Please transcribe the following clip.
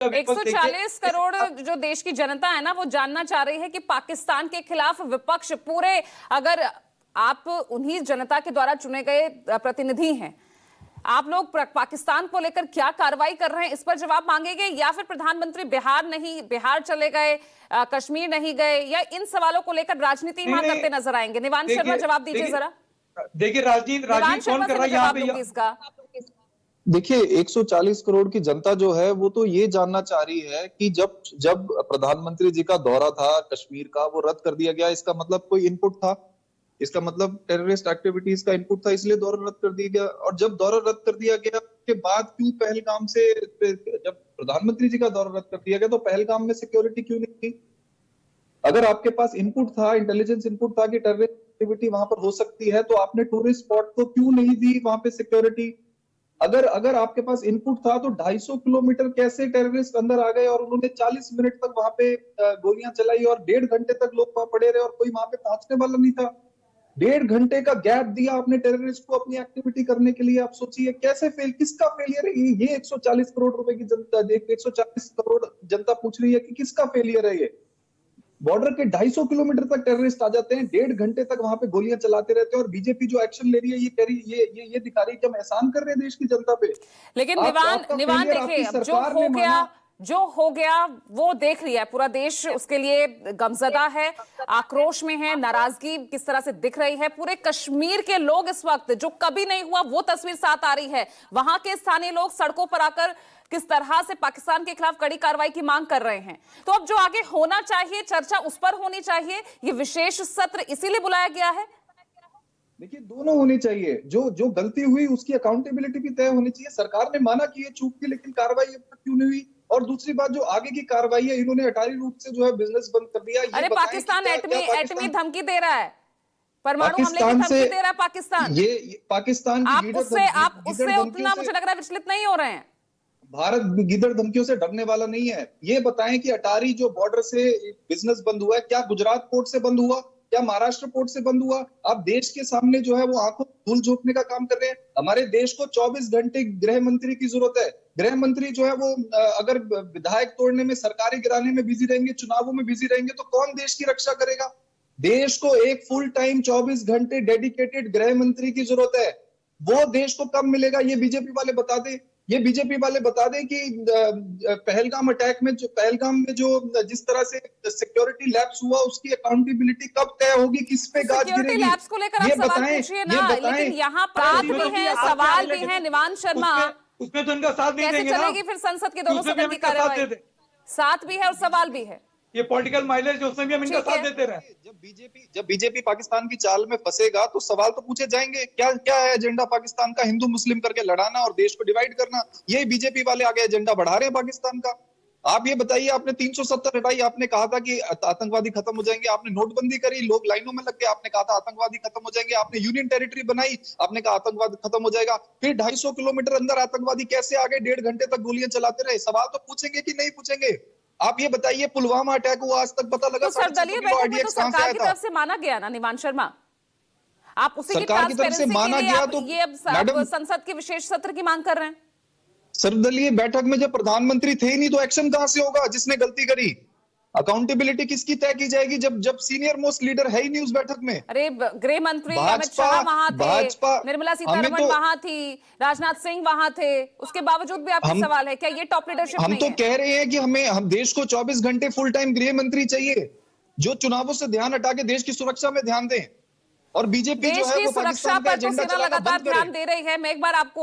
140 करोड़ जो देश की जनता है ना, वो जानना चाह रही है कि पाकिस्तान के खिलाफ विपक्ष पूरे, अगर आप उन्हीं जनता के द्वारा चुने गए प्रतिनिधि हैं, आप लोग पाकिस्तान को लेकर क्या कार्रवाई कर रहे हैं, इस पर जवाब मांगेंगे, या फिर प्रधानमंत्री बिहार चले गए, कश्मीर नहीं गए, या इन सवालों को लेकर राजनीति वहां करते नजर आएंगे? निवांश शर्मा, जवाब दीजिए जरा। देखिए, राजनीति कौन कर रहा है यहाँ पे? इसका देखिए, 140 करोड़ की जनता जो है वो तो ये जानना चाह रही है कि जब प्रधानमंत्री जी का दौरा था कश्मीर का, वो रद्द कर दिया गया, इसका मतलब कोई इनपुट था? इसका मतलब टेररिस्ट एक्टिविटीज का इनपुट था, इसलिए दौरा रद्द कर दिया गया। और जब दौरा रद्द कर दिया गया के बाद क्यों पहलगाम से, जब प्रधानमंत्री जी का दौरा रद्द कर दिया गया तो पहलगाम में सिक्योरिटी क्यों नहीं थी? अगर आपके पास इनपुट था, इंटेलिजेंस इनपुट था कि टेररिस्ट एक्टिविटी वहां पर हो सकती है, तो आपने टूरिस्ट स्पॉट को क्यों नहीं दी वहां पे सिक्योरिटी? अगर आपके पास इनपुट था तो 250 किलोमीटर कैसे टेररिस्ट अंदर आ गए और उन्होंने 40 मिनट तक वहां पे गोलियां चलाई और 1.5 घंटे तक लोग वहां पड़े रहे और कोई वहां पे पहुंचने वाला नहीं था? 1.5 घंटे का गैप दिया आपने टेररिस्ट को अपनी एक्टिविटी करने के लिए। आप सोचिए कैसे किसका फेलियर है ये? 140 करोड़ रुपए की जनता, 140 करोड़ जनता पूछ रही है कि किसका फेलियर है ये? बॉर्डर के 250 किलोमीटर तक टेररिस्ट आ जाते हैं, 1.5 घंटे तक वहां पे गोलियां चलाते रहते हैं, और बीजेपी जो एक्शन ले रही है ये कह रही ये दिखा रही है कि हम एहसान कर रहे हैं देश की जनता पे। लेकिन निवान देखिए, जो हो गया वो देख लिया है पूरा देश, उसके लिए गमजदा है, आक्रोश में है, नाराजगी किस तरह से दिख रही है। पूरे कश्मीर के लोग इस वक्त, जो कभी नहीं हुआ वो तस्वीर साथ आ रही है, वहां के स्थानीय लोग सड़कों पर आकर किस तरह से पाकिस्तान के खिलाफ कड़ी कार्रवाई की मांग कर रहे हैं। तो अब जो आगे होना चाहिए, चर्चा उस पर होनी चाहिए, ये विशेष सत्र इसीलिए बुलाया गया है। देखिए, दोनों होने चाहिए, जो गलती हुई उसकी अकाउंटेबिलिटी भी तय होनी चाहिए। सरकार ने माना कि ये चूक थी, लेकिन कार्रवाई अब तक क्यों नहीं हुई? और दूसरी बात, जो आगे की कार्रवाई है, इन्होंने अटारी रूट से जो है बिजनेस बंद कर दिया। अरे पाकिस्तान एटमी धमकी दे रहा है, परमाणु हमले की धमकी दे रहा है पाकिस्तान। ये पाकिस्तान आप उससे उतना मुझे लग रहा है विचलित नहीं हो रहे हैं। भारत गिदड़ धमकियों से डरने वाला नहीं है। ये बताएं कि अटारी जो बॉर्डर से बिजनेस बंद हुआ है, क्या गुजरात पोर्ट से बंद हुआ, क्या महाराष्ट्र पोर्ट से बंद हुआ? आप देश के सामने जो है वो आंखों धूल झोंकने का काम कर रहे हैं। हमारे देश को 24 घंटे गृह मंत्री की जरूरत है। गृह मंत्री जो है वो अगर विधायक तोड़ने में, सरकारी गिराने में बिजी रहेंगे, चुनावों में बिजी रहेंगे, तो कौन देश की रक्षा करेगा? देश को एक फुल टाइम 24 घंटे डेडिकेटेड गृह मंत्री की जरूरत है। वो देश को कब मिलेगा? ये बीजेपी वाले बता दें। ये बीजेपी वाले बता दें कि पहलगाम में जो जिस तरह से सिक्योरिटी लैप्स हुआ, उसकी अकाउंटेबिलिटी कब तय होगी, किस पे गाज गिरेगी? लैप्स को लेकर आप सवाल पूछिए ना, लेकिन यहाँ बात भी है, सवाल भी है। निवांश शर्मा, उसमें तो इनका साथ नहीं देंगे ना। चलेगी फिर संसद के दोनों सदन की कार्यवाही? साथ भी है और सवाल भी है। ये पॉलिटिकल माइलेज, उसमें भी हम इनका साथ देते रहे। जब बीजेपी पाकिस्तान की चाल में फंसेगा तो सवाल तो पूछे जाएंगे। क्या है एजेंडा पाकिस्तान का? हिंदू मुस्लिम करके लड़ाना और देश को डिवाइड करना। ये बीजेपी वाले आगे एजेंडा बढ़ा रहे हैं पाकिस्तान का। आप ये बताइए, आपने 370 हटाई, आपने कहा था कि आतंकवादी खत्म हो जाएंगे, आपने नोटबंदी करी, लोग लाइनों में लग गए, आपने कहा था आतंकवादी खत्म हो जाएंगे, आपने यूनियन टेरिटरी बनाई, आपने कहा आतंकवाद खत्म हो जाएगा, फिर 250 किलोमीटर अंदर आतंकवादी कैसे आ गए? 1.5 घंटे तक गोलियां चलाते रहे। सवाल तो पूछेंगे कि नहीं पूछेंगे? आप ये बताइए, पुलवामा अटैक हुआ, आज तक पता लगा तो सर्वदलीय बैठक में तो सरकार की तरफ से माना गया ना निवांश शर्मा, आप उसी की ट्रांसपेरेंसी के लिए तो ये अब संसद के विशेष सत्र की मांग कर रहे हैं। सर्वदलीय बैठक में जब प्रधानमंत्री थे ही नहीं तो एक्शन कहां से होगा? जिसने गलती करी, अकाउंटेबिलिटी किसकी तय की जाएगी जब सीनियर मोस्ट लीडर है ही नहीं उस बैठक में? अरे गृह मंत्री अमित शाह वहां थे, निर्मला सीतारमण वहां थी, राजनाथ सिंह वहां थे, उसके बावजूद भी आपका सवाल है क्या ये टॉप लीडरशिप नहीं है? हम तो कह रहे हैं कि हम देश को 24 घंटे फुल टाइम गृह मंत्री चाहिए, जो चुनावों से ध्यान हटा के देश की सुरक्षा में ध्यान दें। और बीजेपी जो है वो सुरक्षा पर तो लगातार ध्यान दे रही है। मैं एक बार आपको